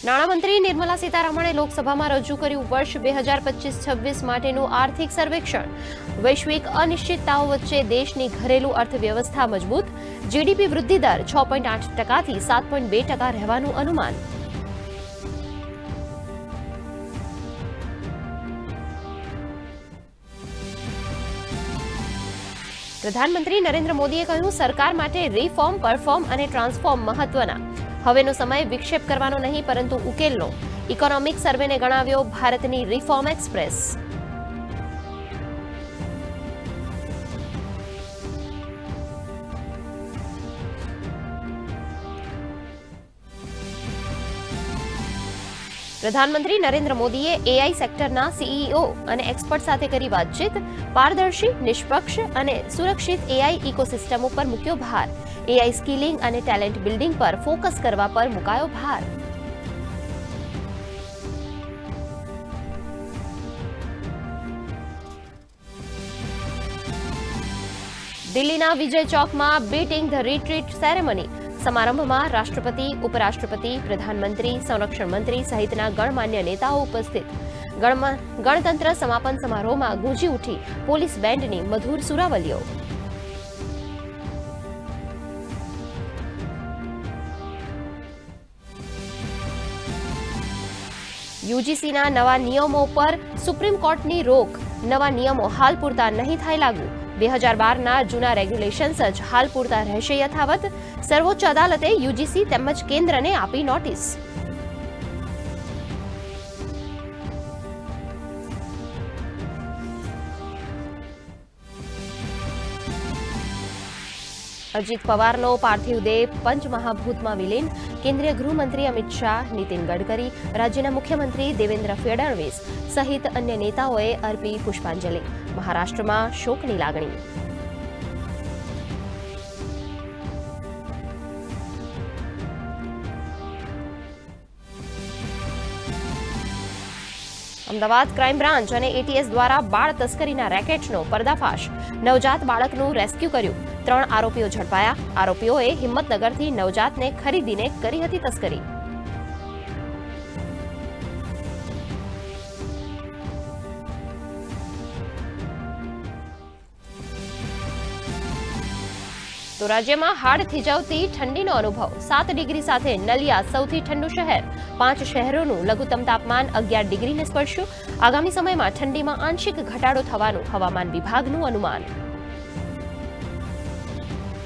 નાણામંત્રી નિર્મલા સીતારમણે લોકસભામાં રજૂ કર્યું વર્ષ 2025-26 માટેનું આર્થિક સર્વેક્ષણ. વૈશ્વિક અનિશ્ચિતતાઓ વચ્ચે દેશની ઘરેલું અર્થવ્યવસ્થા મજબૂત. જીડીપી વૃદ્ધિ દર 6.8%થી 7.2% રહેવાનું અનુમાન. પ્રધાનમંત્રી નરેન્દ્ર મોદીએ કહ્યું, સરકાર માટે રિફોર્મ, પરફોર્મ અને ટ્રાન્સફોર્મ મહત્વના. હવેનો સમય વિક્ષેપ કરવાનો નહીં પરંતુ ઉકેલનો. ઇકોનોમિક સર્વેને ગણાવ્યો ભારતની રિફોર્મ એક્સપ્રેસ. પ્રધાનમંત્રી નરેન્દ્ર મોદીએ એઆઈ સેક્ટરના સીઈઓ અને એક્સપર્ટ સાથે કરી વાતચીત. પારદર્શી, નિષ્પક્ષ અને સુરક્ષિત એઆઈ ઇકોસિસ્ટમ ઉપર મૂક્યો ભાર. એઆઈ સ્કિલિંગ અને ટેલેન્ટ બિલ્ડિંગ પર ફોકસ કરવા પર મુકાયો ભાર. દિલ્હીના વિજય ચોકમાં બીટિંગ ધ રિટ્રીટ સેરેમની. સમારંભમાં રાષ્ટ્રપતિ, ઉપરાષ્ટ્રપતિ, પ્રધાનમંત્રી, સંરક્ષણ મંત્રી સહિતના ગણમાન્ય નેતાઓ ઉપસ્થિત. ગણતંત્ર સમાપન સમારોહમાં ગૂંજી ઉઠી પોલીસ બેન્ડની મધુર સુરાવલીઓ. યુજીસીના નવા નિયમો પર સુપ્રીમ કોર્ટની રોક. નવા નિયમો હાલ પૂરતા નહીં થાય લાગુ. 2012ના જૂના રેગ્યુલેશન્સ જ હાલ પૂરતા રહેશે યથાવત. સર્વોચ્ચ અદાલતે યુજીસી તેમજ કેન્દ્રને આપી નોટિસ. અજીત પવારનો પાર્થિવ દેહ પંચમહાભૂતમાં વિલીન. કેન્દ્રીય ગૃહમંત્રી અમિત શાહ, નીતિન ગડકરી, રાજ્યના મુખ્યમંત્રી દેવેન્દ્ર ફડણવીસ સહિત અન્ય નેતાઓએ અર્પી પુષ્પાંજલિ. મહારાષ્ટ્રમાં શોકની લાગણી. અમદાવાદ ક્રાઇમ બ્રાન્ચ અને એટીએસ દ્વારા બાળ તસ્કરીના રેકેટનો પર્દાફાશ. નવજાત બાળકનું રેસ્ક્યુ કર્યું. 3 આરોપીઓ ઝડપાયા. આરોપીઓએ હિંમતનગરથી નવજાતને ખરીદીને કરી હતી તસ્કરી. તો રાજ્યમાં હાડ થીજાવતી ઠંડીનો અનુભવ. 7 ડિગ્રી સાથે નલિયા સૌથી ઠંડુ શહેર. 5 શહેરોનું લઘુત્તમ તાપમાન 11 ડિગ્રીને સ્પર્શ્યું. આગામી સમયમાં ઠંડીમાં આંશિક ઘટાડો થવાનું હવામાન વિભાગનું અનુમાન.